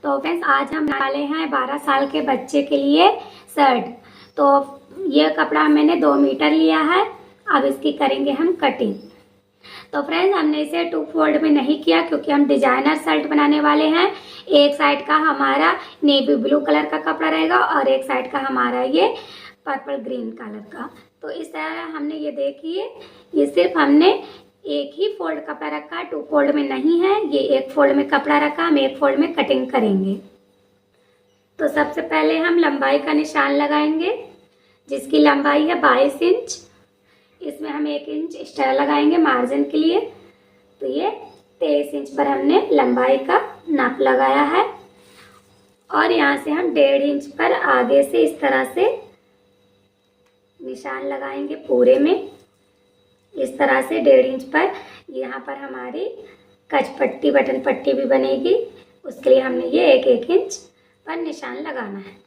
तो फ्रेंड्स आज हम डाले हैं 12 साल के बच्चे के लिए शर्ट। तो ये कपड़ा मैंने 2 मीटर लिया है। अब इसकी करेंगे हम कटिंग। तो फ्रेंड्स हमने इसे 2 फोल्ड में नहीं किया क्योंकि हम डिजाइनर शर्ट बनाने वाले हैं। एक साइड का हमारा नेवी ब्लू कलर का कपड़ा रहेगा और एक साइड का हमारा ये पर्पल ग्रीन कलर का। तो इस तरह हमने ये देखिए, ये सिर्फ हमने एक ही फोल्ड कपड़ा रखा, 2 फोल्ड में नहीं है। ये एक फोल्ड में कपड़ा रखा, हम एक फोल्ड में कटिंग करेंगे। तो सबसे पहले हम लंबाई का निशान लगाएंगे जिसकी लंबाई है 22 इंच। इसमें हम 1 इंच एक्स्ट्रा लगाएंगे मार्जिन के लिए। तो ये 23 इंच पर हमने लंबाई का नाप लगाया है और यहाँ से हम 1.5 इंच पर आगे से इस तरह से निशान लगाएंगे पूरे में। इस तरह से 1.5 इंच पर यहाँ पर हमारी कच पट्टी बटन पट्टी भी बनेगी। उसके लिए हमने ये 1 इंच पर निशान लगाना है।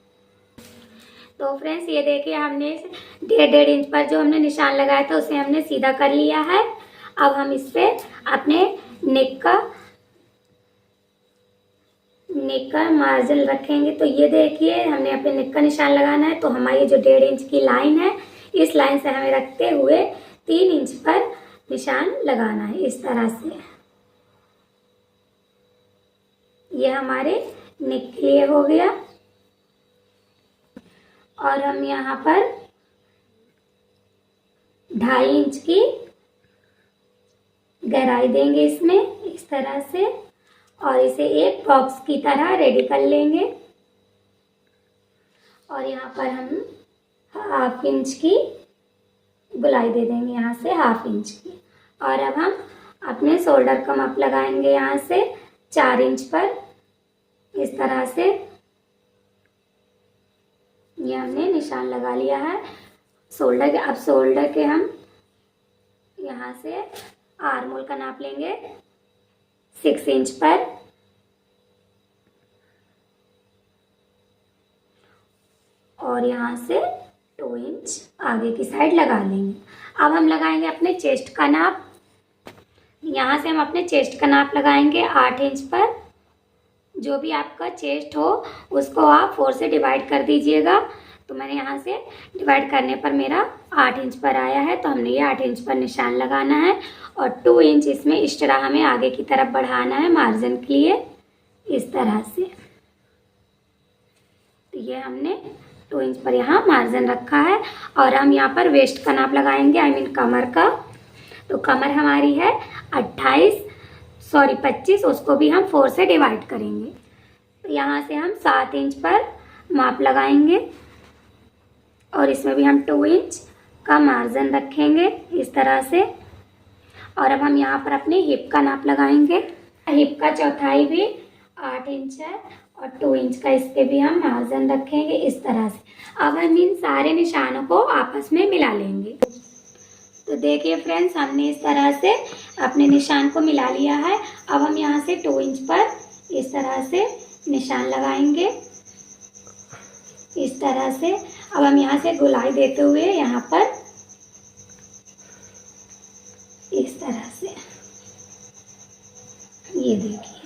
तो फ्रेंड्स ये देखिए, हमने 1.5 इंच पर जो हमने निशान लगाया था उसे हमने सीधा कर लिया है। अब हम इस पे अपने नेक का मार्जिन रखेंगे। तो ये देखिए, हमने अपने नेक का निशान लगाना है। तो हमारी जो 1.5 इंच की लाइन है, इस लाइन से हमें रखते हुए 3 इंच पर निशान लगाना है इस तरह से। ये हमारे नेक के लिए हो गया। और हम यहाँ पर 2.5 इंच की गहराई देंगे इसमें इस तरह से और इसे एक बॉक्स की तरह रेडी कर लेंगे। और यहाँ पर हम 1/2 इंच की गोलाई दे देंगे, यहाँ से 1/2 इंच की। और अब हम अपने शोल्डर का माप लगाएंगे यहाँ से 4 इंच पर इस तरह से। ये हमने निशान लगा लिया है शोल्डर के। अब शोल्डर के हम यहाँ से आर्म होल का नाप लेंगे 6 इंच पर। और यहाँ से 2 इंच आगे की साइड लगा लेंगे। अब हम लगाएंगे अपने चेस्ट का नाप। यहाँ से हम अपने चेस्ट का नाप लगाएंगे 8 इंच पर। जो भी आपका चेस्ट हो उसको आप 4 से डिवाइड कर दीजिएगा। तो मैंने यहाँ से डिवाइड करने पर मेरा 8 इंच पर आया है। तो हमने ये 8 इंच पर निशान लगाना है और 2 इंच इसमें एक्स्ट्रा हमें आगे की तरफ बढ़ाना है मार्जिन के लिए इस तरह से। तो ये हमने 2 इंच पर यहाँ मार्जिन रखा है। और हम यहाँ पर वेस्ट का नाप लगाएंगे, कमर का। तो कमर हमारी है 25, उसको भी हम 4 से डिवाइड करेंगे। तो यहाँ से हम 7 इंच पर माप लगाएंगे और इसमें भी हम 2 इंच का मार्जिन रखेंगे इस तरह से। और अब हम यहाँ पर अपने हिप का नाप लगाएंगे। हिप का चौथाई भी 8 इंच है और 2 इंच का इस पे भी हम मार्जिन रखेंगे इस तरह से। अब हम इन सारे निशानों को आपस में मिला लेंगे। तो देखिए फ्रेंड्स, हमने इस तरह से अपने निशान को मिला लिया है। अब हम यहाँ से 2 इंच पर इस तरह से निशान लगाएंगे इस तरह से। अब हम यहाँ से गोलाई देते हुए यहाँ पर इस तरह से, ये देखिए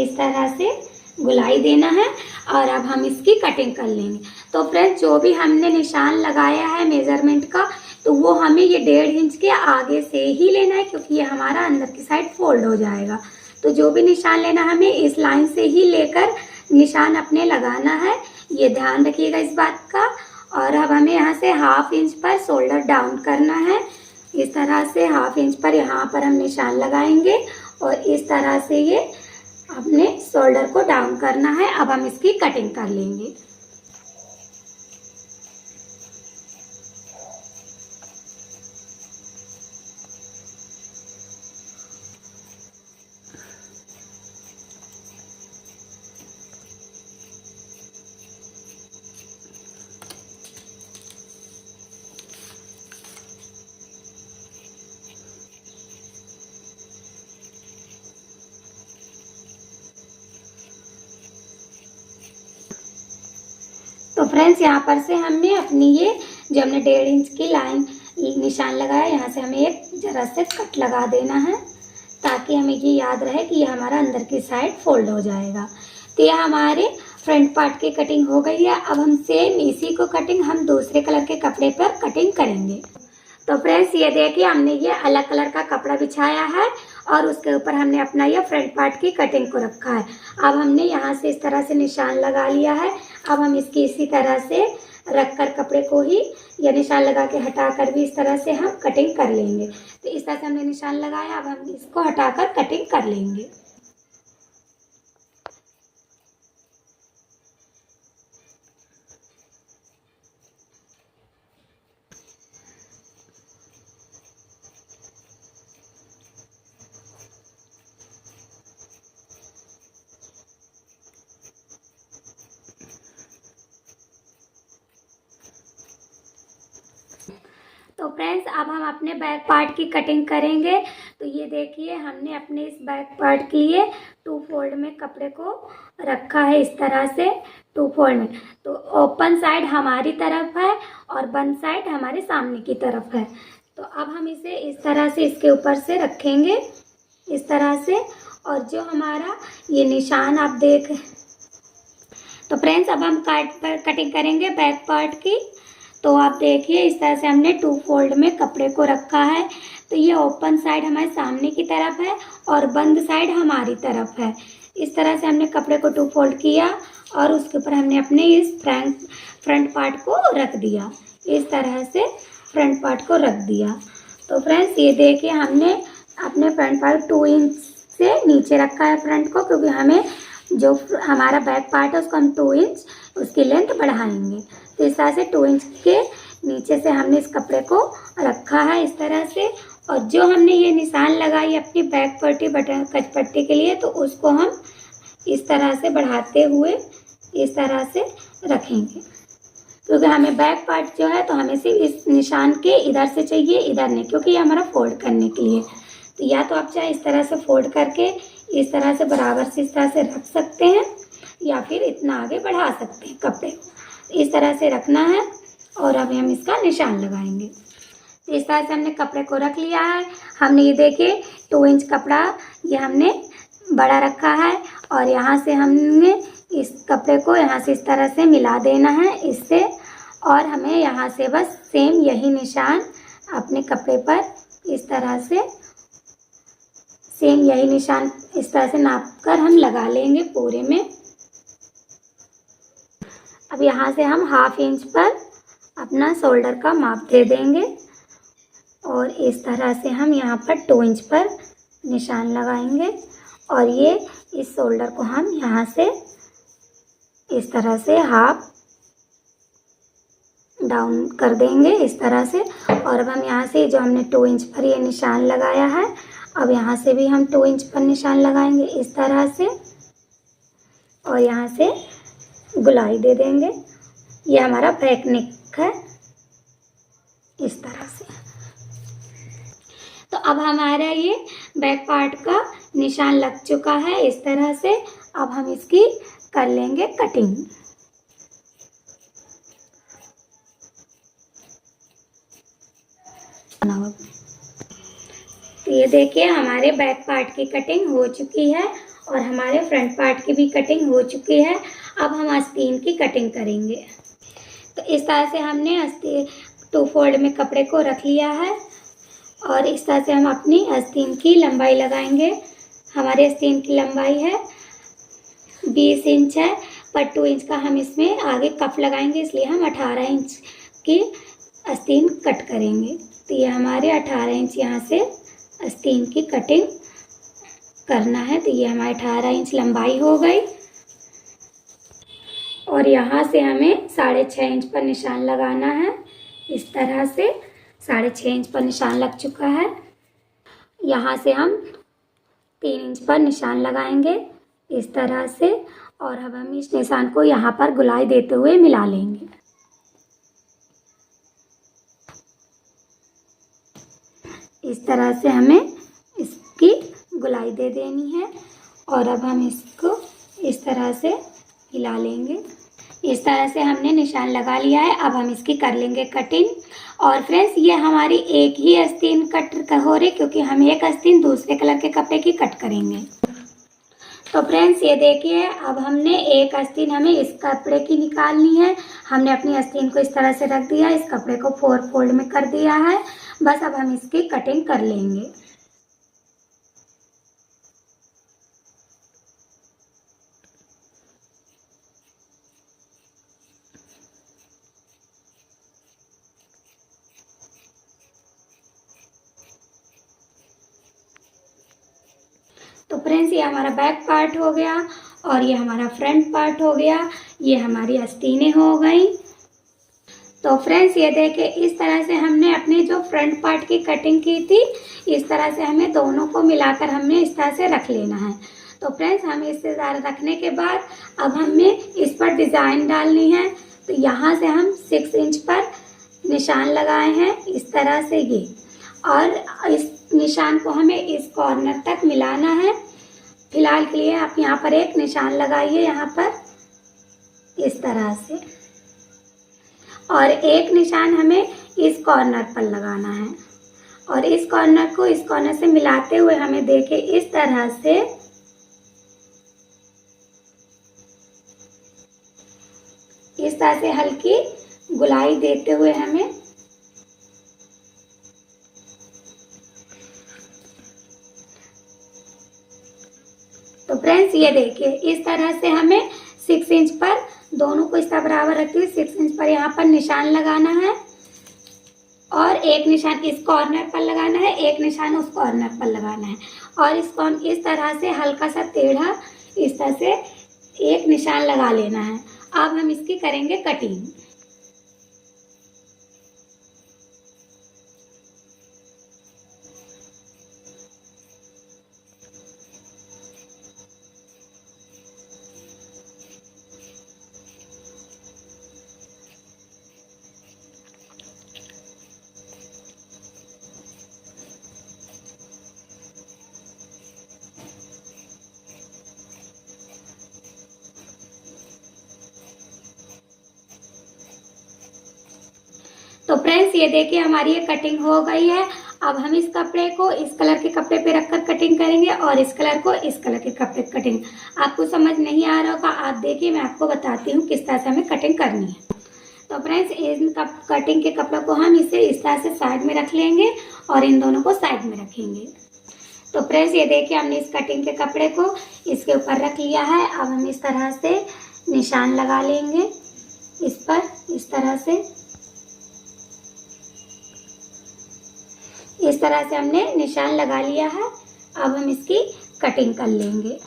इस तरह से गोलाई देना है। और अब हम इसकी कटिंग कर लेंगे। तो फ्रेंड्स, जो भी हमने निशान लगाया है मेजरमेंट का, तो वो हमें ये 1.5 इंच के आगे से ही लेना है क्योंकि ये हमारा अंदर की साइड फोल्ड हो जाएगा। तो जो भी निशान लेना हमें इस लाइन से ही लेकर निशान अपने लगाना है, ये ध्यान रखिएगा इस बात का। और अब हमें यहाँ से 1/2 इंच पर शोल्डर डाउन करना है इस तरह से। 1/2 इंच पर यहाँ पर हम निशान लगाएंगे और इस तरह से ये अपने शोल्डर को डाउन करना है। अब हम इसकी कटिंग कर लेंगे। तो फ्रेंड्स, यहाँ पर से हमने अपनी ये जो हमने 1.5 इंच की लाइन निशान लगाया, यहाँ से हमें एक जरा से कट लगा देना है ताकि ताकि हमें ये याद रहे कि ये हमारा अंदर की साइड फोल्ड हो जाएगा। तो ये हमारे फ्रंट पार्ट की कटिंग हो गई है। अब हम सेम इसी को कटिंग हम दूसरे कलर के कपड़े पर कटिंग करेंगे। तो फ्रेंड्स ये देखिए हमने ये अलग कलर का कपड़ा बिछाया है और उसके ऊपर हमने अपना ये फ्रंट पार्ट की कटिंग को रखा है। अब हमने यहाँ से इस तरह से निशान लगा लिया है। अब हम इसकी इसी तरह से रखकर कपड़े को ही या निशान लगा के हटाकर भी इस तरह से हम कटिंग कर लेंगे। तो इस तरह से हमने निशान लगाया, अब हम इसको हटाकर कटिंग कर लेंगे। तो फ्रेंड्स अब हम अपने बैक पार्ट की कटिंग करेंगे। तो ये देखिए हमने अपने इस बैक पार्ट के लिए 2 फोल्ड में कपड़े को रखा है, इस तरह से 2 फोल्ड में। तो ओपन साइड हमारी तरफ है और बंद साइड हमारे सामने की तरफ है। तो अब हम इसे इस तरह से इसके ऊपर से रखेंगे, इस तरह से। और जो हमारा ये निशान आप देख, तो फ्रेंड्स अब हम कटिंग करेंगे बैक पार्ट की। तो आप देखिए इस तरह से हमने 2 फोल्ड में कपड़े को रखा है। तो ये ओपन साइड हमारे सामने की तरफ है और बंद साइड हमारी तरफ है। इस तरह से हमने कपड़े को 2 फोल्ड किया और उसके ऊपर हमने अपने इस फ्रंट पार्ट को रख दिया, इस तरह से फ्रंट पार्ट को रख दिया। तो फ्रेंड्स ये देखिए हमने अपने फ्रंट पार्ट 2 इंच से नीचे रखा है फ्रंट को, क्योंकि हमें जो हमारा बैक पार्ट है उसको हम 2 इंच उसकी लेंथ बढ़ाएंगे। तो इस तरह से 2 इंच के नीचे से हमने इस कपड़े को रखा है इस तरह से। और जो हमने ये निशान लगाई अपनी बैक पट्टी बटन कच पट्टी के लिए, तो उसको हम इस तरह से बढ़ाते हुए इस तरह से रखेंगे, क्योंकि हमें बैक पार्ट जो है तो हमें सिर्फ इस निशान के इधर से चाहिए, इधर नहीं, क्योंकि ये हमारा फोल्ड करने के लिए। तो या तो आप चाहे इस तरह से फोल्ड करके इस तरह से बराबर से इस तरह से रख सकते हैं, या फिर इतना आगे बढ़ा सकते हैं कपड़े को। इस तरह से रखना है और अब हम इसका निशान लगाएंगे। तो इस तरह से हमने कपड़े को रख लिया है। हमने ये देखिए 2 इंच कपड़ा ये हमने बड़ा रखा है और यहाँ से हमने इस कपड़े को यहाँ से इस तरह से मिला देना है इससे। और हमें यहाँ से बस सेम यही निशान अपने कपड़े पर इस तरह से सेम यही निशान इस तरह से नाप कर हम लगा लेंगे पूरे में। अब यहाँ से हम 1/2 इंच पर अपना शोल्डर का माप दे देंगे और इस तरह से हम यहाँ पर 2 इंच पर निशान लगाएंगे। और ये इस शोल्डर को हम यहाँ से इस तरह से हाफ डाउन कर देंगे इस तरह से। और अब हम यहाँ से जो हमने 2 इंच पर ये निशान लगाया है, अब यहाँ से भी हम 2 इंच पर निशान लगाएंगे इस तरह से और यहाँ से गुलाई दे देंगे। ये हमारा बैक नेक है इस तरह से। तो अब हमारा ये बैक पार्ट का निशान लग चुका है इस तरह से। अब हम इसकी कर लेंगे कटिंग। तो ये देखिए हमारे बैक पार्ट की कटिंग हो चुकी है और हमारे फ्रंट पार्ट की भी कटिंग हो चुकी है। अब हम आस्तीन की कटिंग करेंगे। तो इस तरह से हमने 2 फोल्ड में कपड़े को रख लिया है और इस तरह से हम अपनी आस्तीन की लंबाई लगाएंगे। हमारे आस्तीन की लंबाई है 20 इंच है, पर 2 इंच का हम इसमें आगे कप लगाएंगे, इसलिए हम 18 इंच की आस्तीन कट करेंगे। तो ये हमारे 18 इंच यहाँ से आस्तीन की कटिंग करना है। तो ये हमारी 18 इंच लंबाई हो गई और यहाँ से हमें 6.5 इंच पर निशान लगाना है इस तरह से। 6.5 इंच पर निशान लग चुका है। यहाँ से हम 3 इंच पर निशान लगाएंगे इस तरह से और अब हम इस निशान को यहाँ पर गुलाई देते हुए मिला लेंगे। इस तरह से हमें इसकी गुलाई दे देनी है और अब हम इसको इस तरह से हिला लेंगे। इस तरह से हमने निशान लगा लिया है। अब हम इसकी कर लेंगे कटिंग। और फ्रेंड्स ये हमारी एक ही आस्तीन कट हो रही, क्योंकि हम एक आस्तीन दूसरे कलर के कपड़े की कट करेंगे। तो फ्रेंड्स ये देखिए, अब हमने एक आस्तीन हमें इस कपड़े की निकालनी है। हमने अपनी आस्तीन को इस तरह से रख दिया, इस कपड़े को 4 फोल्ड में कर दिया है। बस अब हम इसकी कटिंग कर लेंगे। तो फ्रेंड्स ये हमारा बैक पार्ट हो गया और ये हमारा फ्रंट पार्ट हो गया। ये हमारी आस्तीनें हो गई। तो फ्रेंड्स ये देखिए, इस तरह से हमने अपने जो फ्रंट पार्ट की कटिंग की थी, इस तरह से हमें दोनों को मिलाकर हमने इस तरह से रख लेना है। तो फ्रेंड्स हमें इस तरह रखने के बाद अब हमें इस पर डिज़ाइन डालनी है। तो यहाँ से हम 6 इंच पर निशान लगाए हैं इस तरह से ये, और इस निशान को हमें इस कॉर्नर तक मिलाना है। फिलहाल के लिए आप यहाँ पर एक निशान लगाइए, यहाँ पर इस तरह से, और एक निशान हमें इस कॉर्नर पर लगाना है। और इस कॉर्नर को इस कॉर्नर से मिलाते हुए हमें देखिए इस तरह से हल्की गुलाई देते हुए हमें तो फ्रेंड्स ये देखिए, इस तरह से हमें 6 इंच पर दोनों को इस तरह बराबर रखते हुए 6 इंच पर यहाँ पर निशान लगाना है, और एक निशान इस कॉर्नर पर लगाना है, एक निशान उस कॉर्नर पर लगाना है। और इस तरह से हल्का सा टेढ़ा इस तरह से एक निशान लगा लेना है। अब हम इसकी करेंगे कटिंग। तो फ्रेंड्स ये देखिए, हमारी ये कटिंग हो गई है। अब हम इस कपड़े को इस कलर के कपड़े पे रखकर कटिंग करेंगे और इस कलर को इस कलर के कपड़े पे कटिंग। आपको समझ नहीं आ रहा होगा, आप देखिए मैं आपको बताती हूँ किस तरह से हमें कटिंग करनी है। तो फ्रेंड्स इन कटिंग के कपड़ों को हम इसे इस तरह से साइड में रख लेंगे और इन दोनों को साइड में रखेंगे। तो फ्रेंड्स ये देखिए, हमने इस कटिंग के कपड़े को इसके ऊपर रख लिया है। अब हम इस तरह से निशान लगा लेंगे इस पर, इस तरह से हमने निशान लगा लिया है। अब हम इसकी कटिंग कर लेंगे।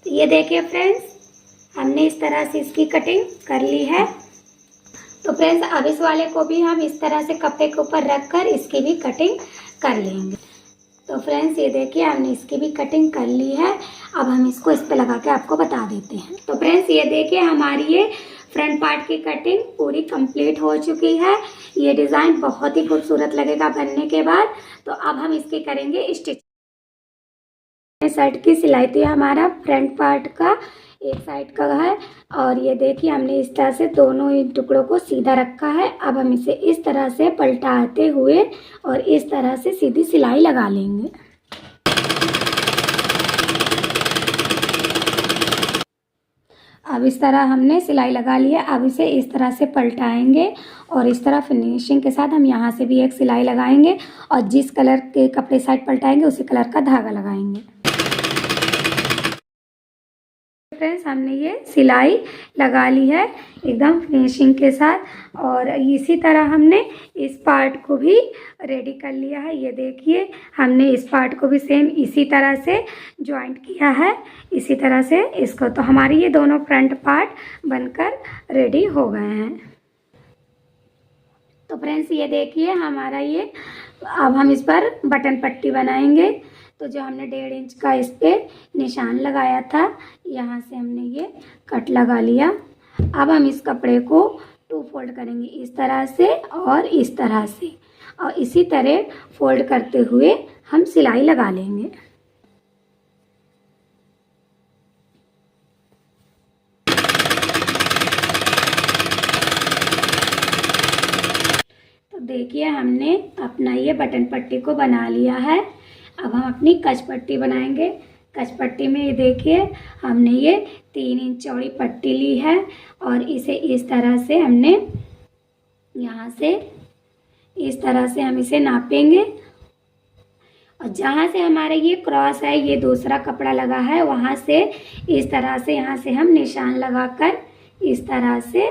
तो ये देखिए फ्रेंड्स, हमने इस तरह से इसकी कटिंग कर ली है। तो फ्रेंड्स अब इस वाले को भी हम इस तरह से कपड़े के ऊपर रखकर इसकी भी कटिंग कर लेंगे। तो फ्रेंड्स ये देखिए, हमने इसकी भी कटिंग कर ली है। अब हम इसको इस पे लगा के आपको बता देते हैं। तो फ्रेंड्स ये देखिए, हमारी ये फ्रंट पार्ट की कटिंग पूरी कंप्लीट हो चुकी है। ये डिज़ाइन बहुत ही खूबसूरत लगेगा बनने के बाद। तो अब हम इसके करेंगे स्टिच। शर्ट की सिलाई थी हमारा फ्रंट पार्ट का एक साइड का है, और ये देखिए हमने इस तरह से दोनों ही टुकड़ों को सीधा रखा है। अब हम इसे इस तरह से पलटाते हुए और इस तरह से सीधी सिलाई लगा लेंगे। अब इस तरह हमने सिलाई लगा लिया। अब इसे इस तरह से पलटाएंगे और इस तरह फिनिशिंग के साथ हम यहाँ से भी एक सिलाई लगाएंगे, और जिस कलर के कपड़े साइड पलटाएंगे उसी कलर का धागा लगाएंगे। फ्रेंड्स हमने ये सिलाई लगा ली है एकदम फिनिशिंग के साथ, और इसी तरह हमने इस पार्ट को भी रेडी कर लिया है। ये देखिए, हमने इस पार्ट को भी सेम इसी तरह से जॉइंट किया है, इसी तरह से इसको। तो हमारी ये दोनों फ्रंट पार्ट बनकर रेडी हो गए हैं। तो फ्रेंड्स ये देखिए, हमारा ये अब हम इस पर बटन पट्टी बनाएंगे। तो जो हमने 1.5 इंच का इस पर निशान लगाया था, यहाँ से हमने ये कट लगा लिया। अब हम इस कपड़े को 2 फोल्ड करेंगे, इस तरह से और इस तरह से, और इसी तरह फोल्ड करते हुए हम सिलाई लगा लेंगे। तो देखिए हमने अपना ये बटन पट्टी को बना लिया है। अब हम अपनी कच पट्टी बनाएंगे। कच पट्टी में ये देखिए हमने ये 3 इंच चौड़ी पट्टी ली है और इसे इस तरह से हमने यहाँ से इस तरह से हम इसे नापेंगे, और जहाँ से हमारा ये क्रॉस है, ये दूसरा कपड़ा लगा है, वहाँ से इस तरह से यहाँ से हम निशान लगाकर इस तरह से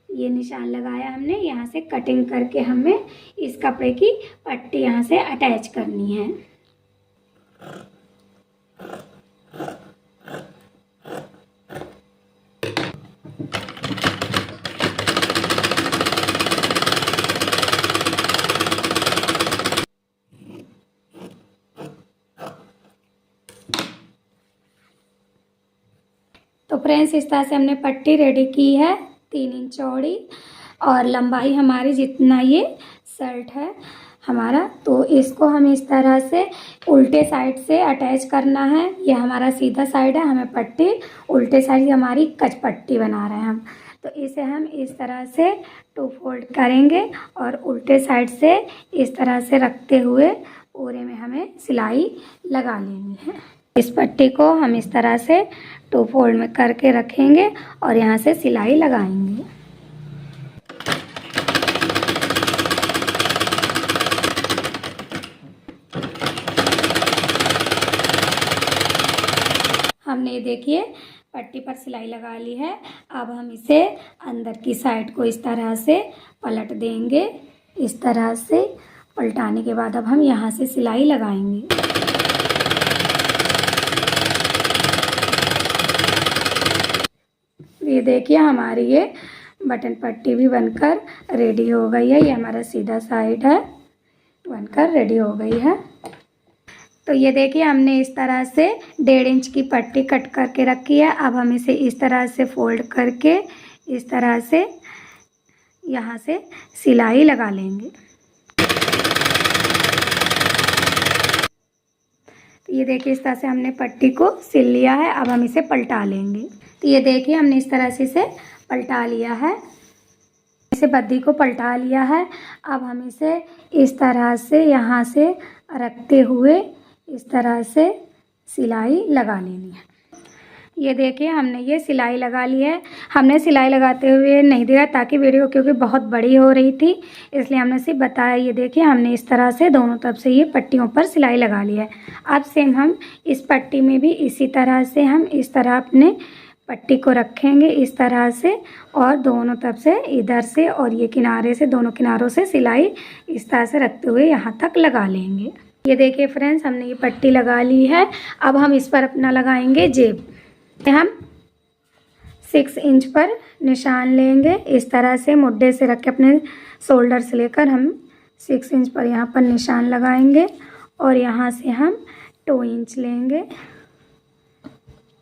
ये निशान लगाया हमने, यहाँ से कटिंग करके हमें इस कपड़े की पट्टी यहाँ से अटैच करनी है। तो फ्रेंड्स इस तरह से हमने पट्टी रेडी की है 3 इंच चौड़ी, और लंबाई हमारी जितना ये शर्ट है हमारा, तो इसको हम इस तरह से उल्टे साइड से अटैच करना है। ये हमारा सीधा साइड है, हमें पट्टी उल्टे साइड हमारी कच पट्टी बना रहे हैं हम। तो इसे हम इस तरह से 2 फोल्ड करेंगे और उल्टे साइड से इस तरह से रखते हुए पूरे में हमें सिलाई लगा लेनी है। इस पट्टी को हम इस तरह से 2 फोल्ड में करके रखेंगे और यहाँ से सिलाई लगाएंगे। हमने देखिए पट्टी पर सिलाई लगा ली है। अब हम इसे अंदर की साइड को इस तरह से पलट देंगे। इस तरह से पलटाने के बाद अब हम यहाँ से सिलाई लगाएंगे। ये देखिए हमारी ये बटन पट्टी भी बनकर रेडी हो गई है। ये हमारा सीधा साइड है, बनकर रेडी हो गई है। तो ये देखिए हमने इस तरह से 1.5 इंच की पट्टी कट करके रखी है। अब हम इसे इस तरह से फोल्ड करके इस तरह से यहाँ से सिलाई लगा लेंगे। तो ये देखिए इस तरह से हमने पट्टी को सिल लिया है। अब हम इसे पलटा लेंगे। तो ये देखिए हमने इस तरह से इसे पलटा लिया है, इसे बद्दी को पलटा लिया है। अब हम इसे इस तरह से यहाँ से रखते हुए इस तरह से सिलाई लगा लेनी है। ये देखिए हमने ये सिलाई लगा ली है। हमने सिलाई लगाते हुए नहीं दिया ताकि वीडियो क्योंकि बहुत बड़ी हो रही थी, इसलिए हमने सिर्फ बताया। ये देखिए हमने इस तरह से दोनों तरफ से ये पट्टियों पर सिलाई लगा ली है। अब सेम हम इस पट्टी में भी इसी तरह से हम इस तरह अपने पट्टी को रखेंगे इस तरह से, और दोनों तरफ से इधर से और ये किनारे से दोनों किनारों से सिलाई इस तरह से रखते हुए यहाँ तक लगा लेंगे। ये देखिए फ्रेंड्स हमने ये पट्टी लगा ली है। अब हम इस पर अपना लगाएंगे जेब। हम 6 इंच पर निशान लेंगे इस तरह से, मुड्ढे से रख के अपने शोल्डर से लेकर हम 6 इंच पर यहाँ पर निशान लगाएंगे, और यहाँ से हम 2 इंच लेंगे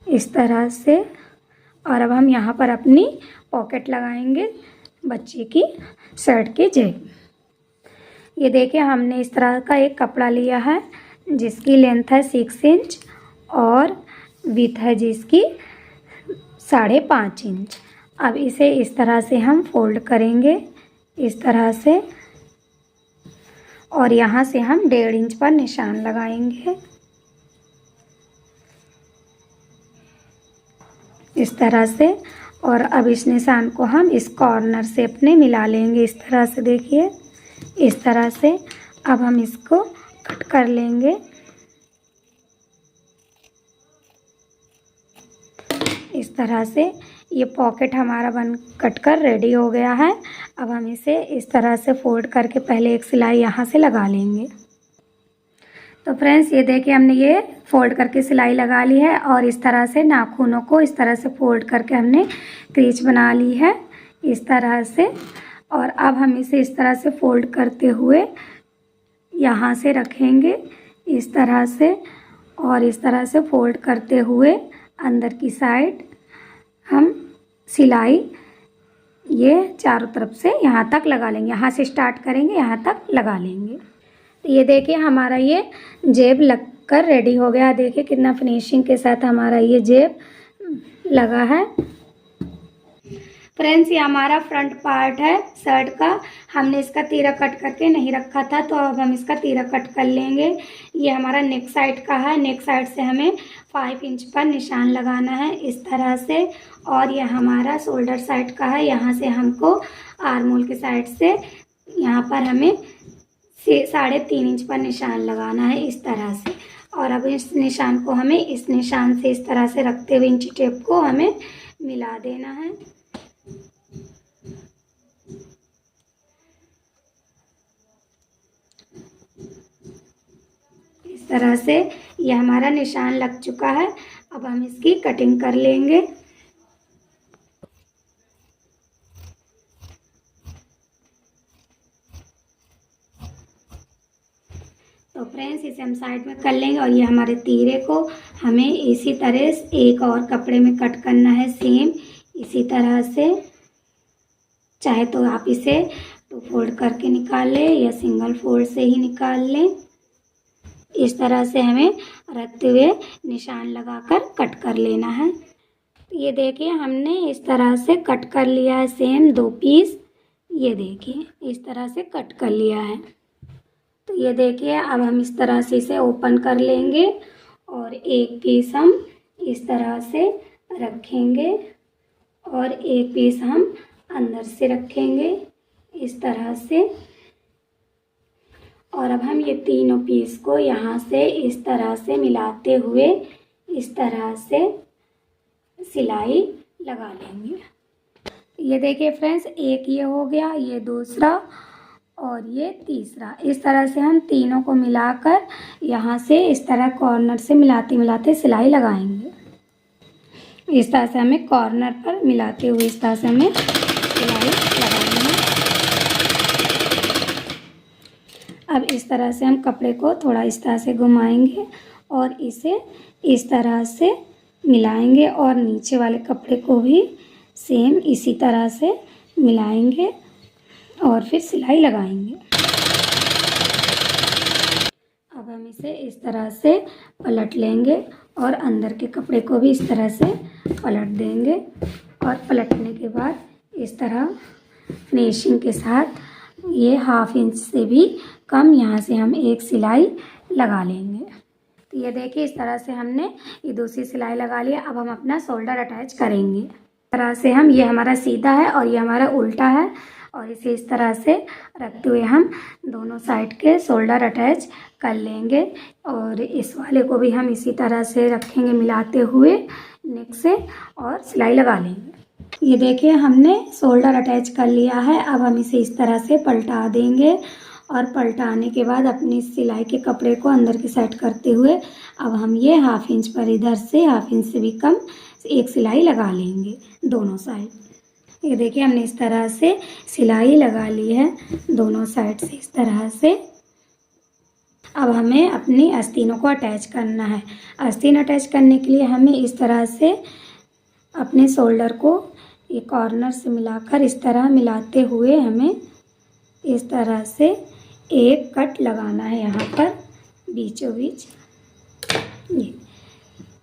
इस तरह से। और अब हम यहाँ पर अपनी पॉकेट लगाएंगे बच्चे की शर्ट की जेब। ये देखिए हमने इस तरह का एक कपड़ा लिया है जिसकी लेंथ है 6 इंच और विड्थ है जिसकी 5.5 इंच। अब इसे इस तरह से हम फोल्ड करेंगे इस तरह से, और यहाँ से हम 1.5 इंच पर निशान लगाएंगे इस तरह से। और अब इस निशान को हम इस कॉर्नर से अपने मिला लेंगे इस तरह से, देखिए इस तरह से। अब हम इसको कट कर लेंगे इस तरह से। ये पॉकेट हमारा बन कट कर रेडी हो गया है। अब हम इसे इस तरह से फोल्ड करके पहले एक सिलाई यहाँ से लगा लेंगे। तो फ्रेंड्स ये देखिए हमने ये फोल्ड करके सिलाई लगा ली है, और इस तरह से नाखूनों को इस तरह से फोल्ड करके हमने क्रीच बना ली है इस तरह से। और अब हम इसे इस तरह से फोल्ड करते हुए यहाँ से रखेंगे इस तरह से, और इस तरह से फोल्ड करते हुए अंदर की साइड हम सिलाई ये चारों तरफ से यहाँ तक लगा लेंगे, यहाँ से स्टार्ट करेंगे, यहाँ तक लगा लेंगे। तो ये देखिए हमारा ये जेब लगकर रेडी हो गया। देखिए कितना फिनिशिंग के साथ हमारा ये जेब लगा है। फ्रेंड्स, ये हमारा फ्रंट पार्ट है शर्ट का। हमने इसका तीरा कट करके नहीं रखा था, तो अब हम इसका तीरा कट कर लेंगे। ये हमारा नेक साइड का है। नेक साइड से हमें 5 इंच पर निशान लगाना है इस तरह से। और ये हमारा शोल्डर साइड का है। यहाँ से हमको आर्म होल के साइड से यहाँ पर हमें 3.5 इंच पर निशान लगाना है इस तरह से। और अब इस निशान को हमें इस निशान से इस तरह से रखते हुए इंची टेप को हमें मिला देना है। इस तरह से ये हमारा निशान लग चुका है। अब हम इसकी कटिंग कर लेंगे। तो फ्रेंड्स, इसे हम साइड में कर लेंगे। और ये हमारे तीरे को हमें इसी तरह से एक और कपड़े में कट करना है, सेम इसी तरह से। चाहे तो आप इसे 2 फोल्ड करके निकाल लें या सिंगल फोल्ड से ही निकाल लें। इस तरह से हमें रखते हुए निशान लगाकर कट कर लेना है। ये देखिए हमने इस तरह से कट कर लिया है, सेम 2 पीस। ये देखिए इस तरह से कट कर लिया है। तो ये देखिए अब हम इस तरह से इसे ओपन कर लेंगे और एक पीस हम इस तरह से रखेंगे और एक पीस हम अंदर से रखेंगे इस तरह से। और अब हम ये तीनों पीस को यहाँ से इस तरह से मिलाते हुए इस तरह से सिलाई लगा लेंगे। ये देखिए फ्रेंड्स, एक ये हो गया, ये दूसरा और ये तीसरा। इस तरह से हम तीनों को मिलाकर यहाँ से इस तरह कॉर्नर से मिलाते मिलाते सिलाई लगाएंगे। इस तरह से हमें कॉर्नर पर मिलाते हुए इस तरह से हमें सिलाई लगानी है। अब इस तरह से हम कपड़े को थोड़ा इस तरह से घुमाएंगे और इसे इस तरह से मिलाएंगे और नीचे वाले कपड़े को भी सेम इसी तरह से मिलाएंगे और फिर सिलाई लगाएंगे। अब हम इसे इस तरह से पलट लेंगे और अंदर के कपड़े को भी इस तरह से पलट देंगे। और पलटने के बाद इस तरह फिनिशिंग के साथ ये 1/2 इंच से भी कम यहाँ से हम एक सिलाई लगा लेंगे। तो ये देखिए इस तरह से हमने ये दूसरी सिलाई लगा लिया। अब हम अपना शोल्डर अटैच करेंगे। इस तरह से हम, ये हमारा सीधा है और ये हमारा उल्टा है, और इसे इस तरह से रखते हुए हम दोनों साइड के शोल्डर अटैच कर लेंगे। और इस वाले को भी हम इसी तरह से रखेंगे मिलाते हुए नेक से और सिलाई लगा लेंगे। ये देखिए हमने शोल्डर अटैच कर लिया है। अब हम इसे इस तरह से पलटा देंगे और पलटाने के बाद अपनी सिलाई के कपड़े को अंदर की साइड करते हुए अब हम ये 1/2 इंच पर इधर से 1/2 इंच से भी कम एक सिलाई लगा लेंगे दोनों साइड। ये देखिए हमने इस तरह से सिलाई लगा ली है दोनों साइड से इस तरह से। अब हमें अपनी आस्तीनों को अटैच करना है। आस्तीन अटैच करने के लिए हमें इस तरह से अपने शोल्डर को ये कॉर्नर से मिलाकर इस तरह मिलाते हुए हमें इस तरह से एक कट लगाना है यहाँ पर बीचों बीच।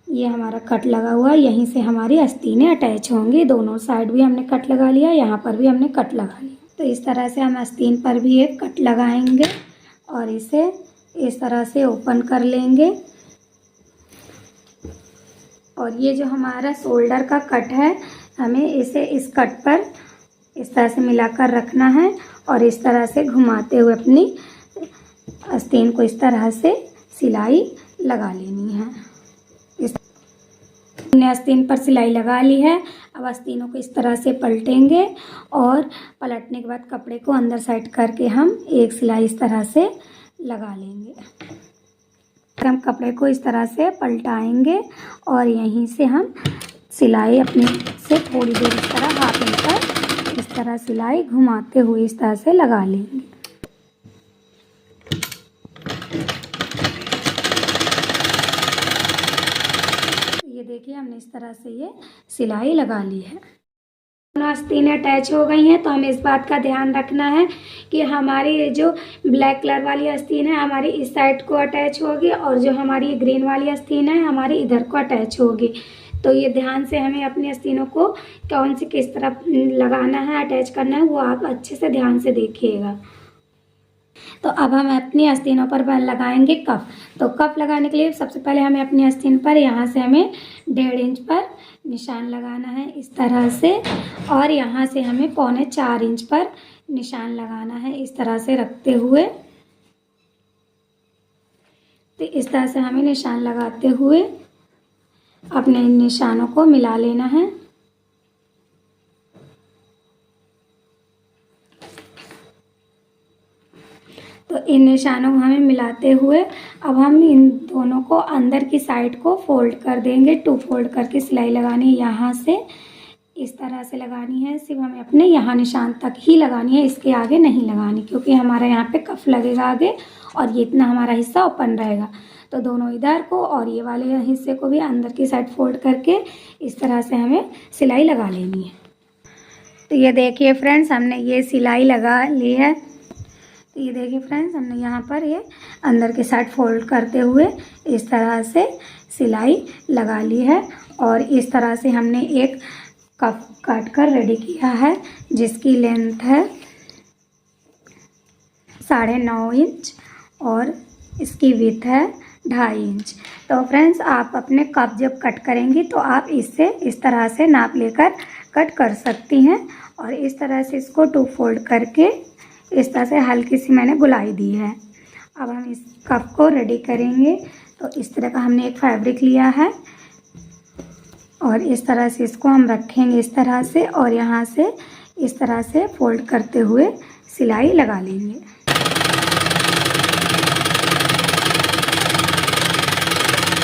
ये हमारा कट लगा हुआ है, यहीं से हमारी आस्तीनें अटैच होंगी। दोनों साइड भी हमने कट लगा लिया, यहाँ पर भी हमने कट लगा लिया। तो इस तरह से हम आस्तीन पर भी एक कट लगाएंगे और इसे इस तरह से ओपन कर लेंगे। और ये जो हमारा शोल्डर का कट है, हमें इसे इस कट पर इस तरह से मिलाकर रखना है और इस तरह से घुमाते हुए अपनी आस्तीन को इस तरह से सिलाई लगा लेनी है। हमने आस्तीन पर सिलाई लगा ली है। अब आस्तीनों को इस तरह से पलटेंगे और पलटने के बाद कपड़े को अंदर साइड करके हम एक सिलाई इस तरह से लगा लेंगे। हम कपड़े को इस तरह से पलटाएंगे और यहीं से हम सिलाई अपने से थोड़ी देर इस तरह 1/2 इंच पर इस तरह सिलाई घुमाते हुए इस तरह से लगा लेंगे। ये देखिए हमने इस तरह से ये सिलाई लगा ली है। दोनों आस्तीनें अटैच हो गई हैं। तो हमें इस बात का ध्यान रखना है कि हमारी जो ब्लैक कलर वाली आस्तीन है हमारी इस साइड को अटैच होगी और जो हमारी ग्रीन वाली आस्तीन है हमारी इधर को अटैच होगी। तो ये ध्यान से हमें अपनी आस्तीनों को कौन सी किस तरफ लगाना है, अटैच करना है, वो आप अच्छे से ध्यान से देखिएगा। तो अब हम अपनी आस्तीनों पर लगाएंगे कफ। तो कफ लगाने के लिए सबसे पहले हमें अपनी आस्तीन पर यहाँ से हमें 1.5 इंच पर निशान लगाना है इस तरह से, और यहाँ से हमें 3.25 इंच पर निशान लगाना है इस तरह से रखते हुए। तो इस तरह से हमें निशान लगाते हुए अपने इन निशानों को मिला लेना है। तो इन निशानों को हमें मिलाते हुए अब हम इन दोनों को अंदर की साइड को फोल्ड कर देंगे। 2 फोल्ड करके सिलाई लगानी है, यहाँ से इस तरह से लगानी है। सिर्फ हमें अपने यहाँ निशान तक ही लगानी है, इसके आगे नहीं लगानी, क्योंकि हमारा यहाँ पे कफ लगेगा आगे और ये इतना हमारा हिस्सा ओपन रहेगा। तो दोनों इधर को और ये वाले हिस्से को भी अंदर की साइड फोल्ड करके इस तरह से हमें सिलाई लगा लेनी है। तो ये देखिए फ्रेंड्स, हमने ये सिलाई लगा ली है। तो ये देखिए फ्रेंड्स, हमने यहाँ पर ये अंदर के साइड फोल्ड करते हुए इस तरह से सिलाई लगा ली है। और इस तरह से हमने एक कप काट कर रेडी किया है जिसकी लेंथ है 9.5 इंच और इसकी विड्थ है 2.5 इंच। तो फ्रेंड्स, आप अपने कप जब कट करेंगी तो आप इससे इस तरह से नाप लेकर कट कर सकती हैं। और इस तरह से इसको 2 फोल्ड करके इस तरह से हल्की सी मैंने गुलाई दी है। अब हम इस कप को रेडी करेंगे। तो इस तरह का हमने एक फैब्रिक लिया है और इस तरह से इसको हम रखेंगे इस तरह से, और यहाँ से इस तरह से फोल्ड करते हुए सिलाई लगा लेंगे।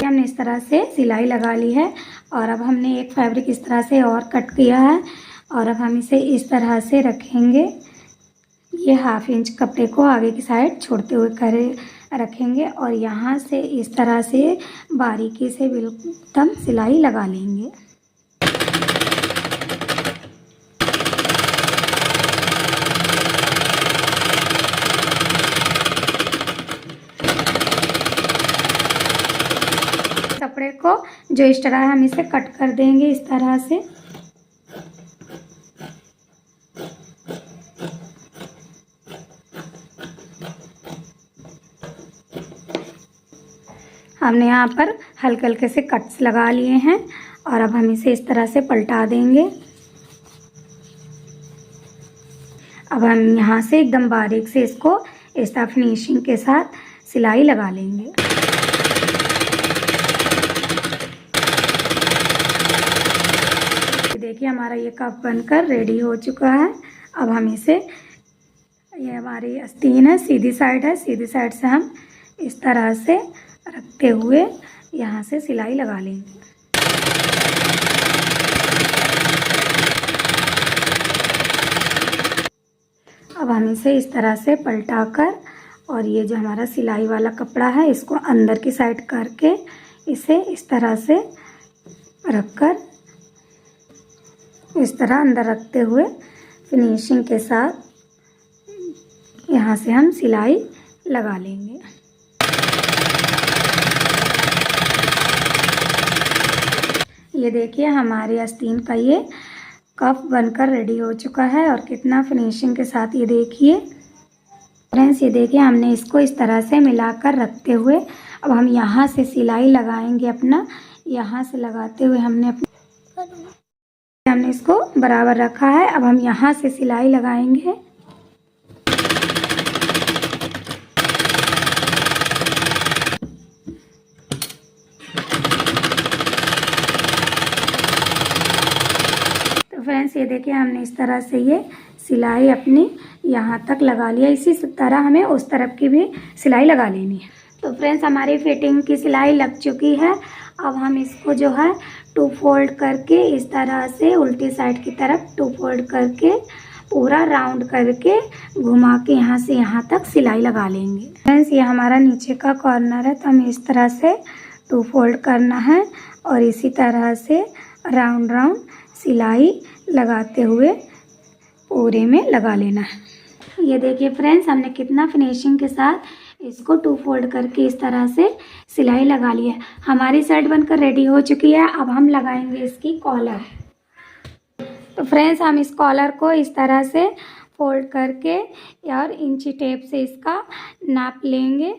हमने इस तरह से सिलाई लगा ली है और अब हमने एक फैब्रिक इस तरह से और कट किया है और अब हम इसे इस तरह से रखेंगे। ये 1/2 इंच कपड़े को आगे की साइड छोड़ते हुए रखेंगे और यहाँ से इस तरह से बारीकी से एकदम सिलाई लगा लेंगे। कपड़े को जो इस तरह हम इसे कट कर देंगे इस तरह से। हमने यहाँ पर हल्के हल्के से कट्स लगा लिए हैं और अब हम इसे इस तरह से पलटा देंगे। अब हम यहाँ से एकदम बारीक से इसको इस तरह फिनिशिंग के साथ सिलाई लगा लेंगे। देखिए हमारा ये कप बनकर रेडी हो चुका है। अब हम इसे, ये हमारी आस्तीन है, सीधी साइड है, सीधी साइड से हम इस तरह से रखते हुए यहाँ से सिलाई लगा लेंगे। अब हम इसे इस तरह से पलटाकर और ये जो हमारा सिलाई वाला कपड़ा है इसको अंदर की साइड करके इसे इस तरह से रखकर इस तरह अंदर रखते हुए फिनिशिंग के साथ यहाँ से हम सिलाई लगा लेंगे। ये देखिए हमारी आस्तीन का ये कप बनकर रेडी हो चुका है और कितना फिनिशिंग के साथ, ये देखिए फ्रेंड्स, ये देखिए हमने इसको इस तरह से मिलाकर रखते हुए अब हम यहाँ से सिलाई लगाएंगे। अपना यहाँ से लगाते हुए हमने इसको बराबर रखा है। अब हम यहाँ से सिलाई लगाएंगे। फ्रेंड्स, ये देखिए हमने इस तरह से ये सिलाई अपनी यहाँ तक लगा लिया। इसी तरह हमें उस तरफ की भी सिलाई लगा लेनी है। तो फ्रेंड्स, हमारी फिटिंग की सिलाई लग चुकी है। अब हम इसको जो है 2 फोल्ड करके इस तरह से उल्टी साइड की तरफ 2 फोल्ड करके पूरा राउंड करके घुमा के यहाँ से यहाँ तक सिलाई लगा लेंगे। फ्रेंड्स, ये हमारा नीचे का कॉर्नर है, तो हमें इस तरह से 2 फोल्ड करना है और इसी तरह से राउंड राउंड सिलाई लगाते हुए पूरे में लगा लेना है। ये देखिए फ्रेंड्स, हमने कितना फिनिशिंग के साथ इसको 2 फोल्ड करके इस तरह से सिलाई लगा ली है। हमारी शर्ट बनकर रेडी हो चुकी है। अब हम लगाएंगे इसकी कॉलर। तो फ्रेंड्स, हम इस कॉलर को इस तरह से फोल्ड करके और इंची टेप से इसका नाप लेंगे।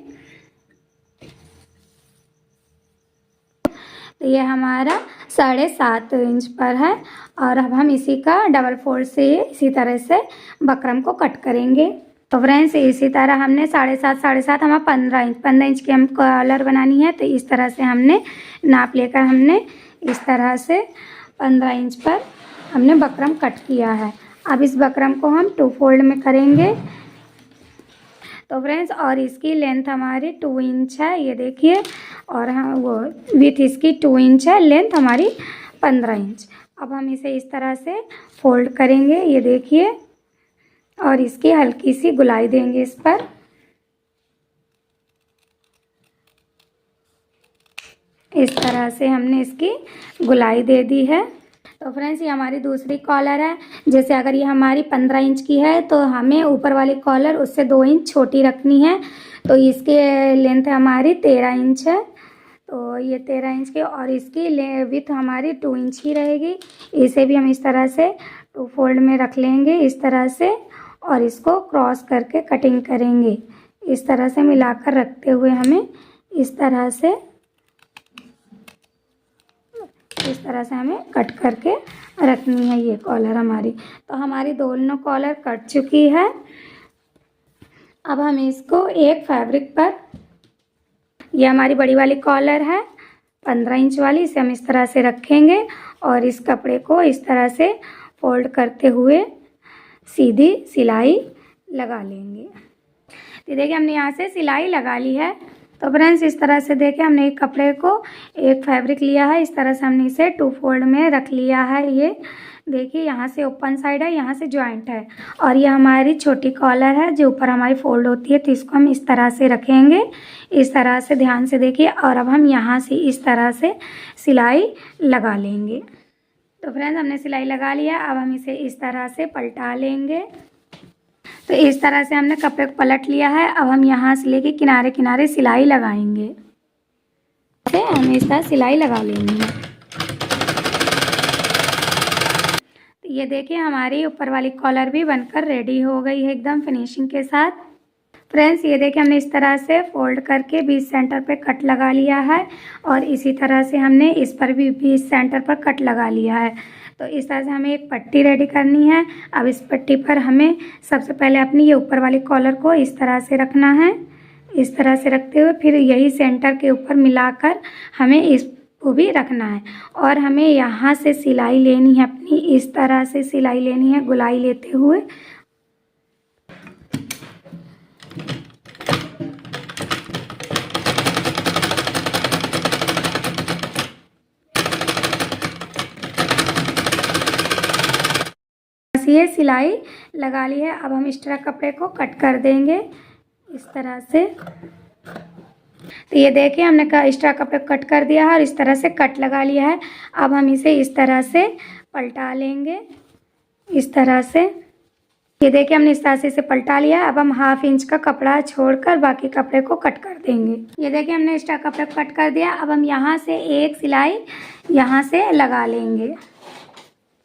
तो ये हमारा 7.5 इंच पर है और अब हम इसी का डबल फोल्ड से इसी तरह से बकरम को कट करेंगे। तो फ्रेंड्स, इसी तरह हमने 7.5 हमें 15 इंच की हम कॉलर बनानी है। तो इस तरह से हमने नाप लेकर हमने इस तरह से 15 इंच पर हमने बकरम कट किया है। अब इस बकरम को हम 2 फोल्ड में करेंगे। तो फ्रेंड्स, और इसकी लेंथ हमारी 2 इंच है, ये देखिए, और हाँ वो विथ इसकी 2 इंच है, लेंथ हमारी 15 इंच। अब हम इसे इस तरह से फोल्ड करेंगे, ये देखिए, और इसकी हल्की सी गुलाई देंगे इस पर। इस तरह से हमने इसकी गुलाई दे दी है। तो फ्रेंड्स, ये हमारी दूसरी कॉलर है। जैसे अगर ये हमारी 15 इंच की है तो हमें ऊपर वाली कॉलर उससे 2 इंच छोटी रखनी है। तो इसके लेंथ हमारी 13 इंच है। तो ये 13 इंच की, और इसकी विथ हमारी 2 इंच ही रहेगी। इसे भी हम इस तरह से 2 फोल्ड में रख लेंगे इस तरह से, और इसको क्रॉस करके कटिंग करेंगे। इस तरह से मिलाकर रखते हुए हमें इस तरह से हमें कट करके रखनी है ये कॉलर हमारी। तो हमारी दोनों कॉलर कट चुकी है। अब हम इसको एक फैब्रिक पर, ये हमारी बड़ी वाली कॉलर है 15 इंच वाली, इसे हम इस तरह से रखेंगे और इस कपड़े को इस तरह से फोल्ड करते हुए सीधी सिलाई लगा लेंगे। तो देखिए, हमने यहाँ से सिलाई लगा ली है। तो फ्रेंड्स, इस तरह से देखिए, हमने एक कपड़े को एक फैब्रिक लिया है, इस तरह से हमने इसे 2 फोल्ड में रख लिया है। ये देखिए, यहाँ से ओपन साइड है, यहाँ से जॉइंट है, और ये हमारी छोटी कॉलर है जो ऊपर हमारी फोल्ड होती है। तो इसको हम इस तरह से रखेंगे, इस तरह से ध्यान से देखिए, और अब हम यहाँ से इस तरह से सिलाई लगा लेंगे। तो फ्रेंड्स, हमने सिलाई लगा लिया। अब हम इसे इस तरह से पलटा लेंगे। तो इस तरह से हमने कपड़े को पलट लिया है। अब हम यहाँ से लेके किनारे किनारे सिलाई लगाएंगे। तो हमें इस तरह सिलाई लगा लेनी है। तो ये देखिए, हमारी ऊपर वाली कॉलर भी बनकर रेडी हो गई है एकदम फिनिशिंग के साथ। फ्रेंड्स, ये देखिए, हमने इस तरह से फोल्ड करके बीच सेंटर पे कट लगा लिया है, और इसी तरह से हमने इस पर भी बीच सेंटर पर कट लगा लिया है। तो इस तरह से हमें एक पट्टी रेडी करनी है। अब इस पट्टी पर हमें सबसे पहले अपनी ये ऊपर वाली कॉलर को इस तरह से रखना है। इस तरह से रखते हुए फिर यही सेंटर के ऊपर मिलाकर हमें इसको भी रखना है, और हमें यहाँ से सिलाई लेनी है अपनी, इस तरह से सिलाई लेनी है गुलाई लेते हुए। ये सिलाई लगा ली है। अब हम एक्स्ट्रा कपड़े को कट कर देंगे इस तरह से। तो ये देखिए, हमने एक्स्ट्रा कपड़े कट कर दिया है और इस तरह से कट लगा लिया है। अब हम इसे इस तरह से पलटा लेंगे इस तरह से। ये देखिए, हमने इस तरह से इसे पलटा लिया। अब हम 1/2 इंच का कपड़ा छोड़कर बाकी कपड़े को कट कर देंगे। ये देखिए, हमने एक्स्ट्रा कपड़े को कट कर दिया। अब हम यहाँ से एक सिलाई यहाँ से लगा लेंगे।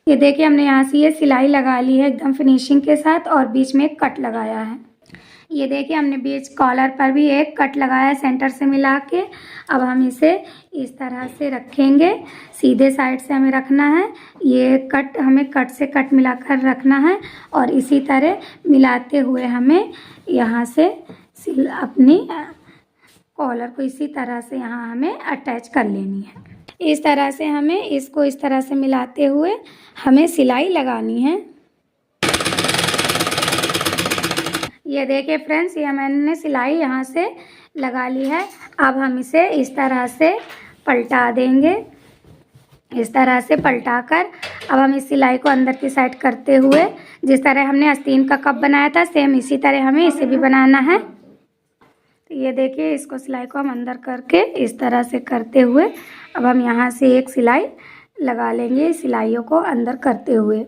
ये देखिए, हमने यहाँ से ये सिलाई लगा ली है एकदम फिनिशिंग के साथ, और बीच में एक कट लगाया है। ये देखिए, हमने बीच कॉलर पर भी एक कट लगाया है सेंटर से मिला के। अब हम इसे इस तरह से रखेंगे, सीधे साइड से हमें रखना है। ये कट हमें कट से कट मिलाकर रखना है, और इसी तरह मिलाते हुए हमें यहाँ से अपनी कॉलर को इसी तरह से यहाँ हमें अटैच कर लेनी है। इस तरह से हमें इसको इस तरह से मिलाते हुए हमें सिलाई लगानी है। ये देखिए फ्रेंड्स, ये मैंने सिलाई यहाँ से लगा ली है। अब हम इसे इस तरह से पलटा देंगे। इस तरह से पलटा कर अब हम इस सिलाई को अंदर की साइड करते हुए, जिस तरह हमने आस्तीन का कप बनाया था सेम इसी तरह हमें इसे भी बनाना है। तो ये देखिए, इसको सिलाई को हम अंदर करके इस तरह से करते हुए अब हम यहाँ से एक सिलाई लगा लेंगे सिलाइयों को अंदर करते हुए।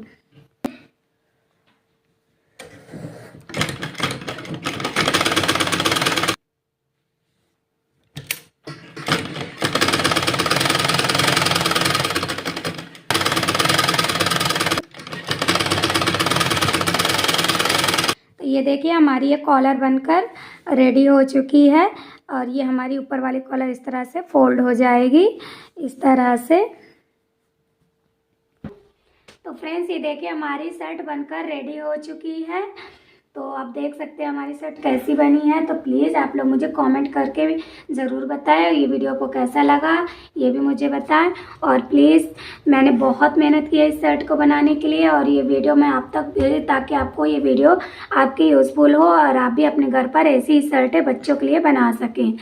तो ये देखिए हमारी ये कॉलर बनकर रेडी हो चुकी है और ये हमारी ऊपर वाली कॉलर इस तरह से फोल्ड हो जाएगी इस तरह से। तो फ्रेंड्स ये देखिए हमारी शर्ट बनकर रेडी हो चुकी है। तो आप देख सकते हैं हमारी शर्ट कैसी बनी है। तो प्लीज़ आप लोग मुझे कमेंट करके ज़रूर बताएं ये वीडियो को कैसा लगा, ये भी मुझे बताएं। और प्लीज़ मैंने बहुत मेहनत की है इस शर्ट को बनाने के लिए और ये वीडियो मैं आप तक भेज ताकि आपको ये वीडियो आपके यूज़फुल हो और आप भी अपने घर पर ऐसी ही शर्टें बच्चों के लिए बना सकें।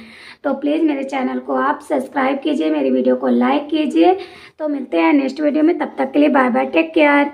तो प्लीज़ मेरे चैनल को आप सब्सक्राइब कीजिए, मेरी वीडियो को लाइक कीजिए। तो मिलते हैं नेक्स्ट वीडियो में, तब तक के लिए बाय बाय, टेक केयर।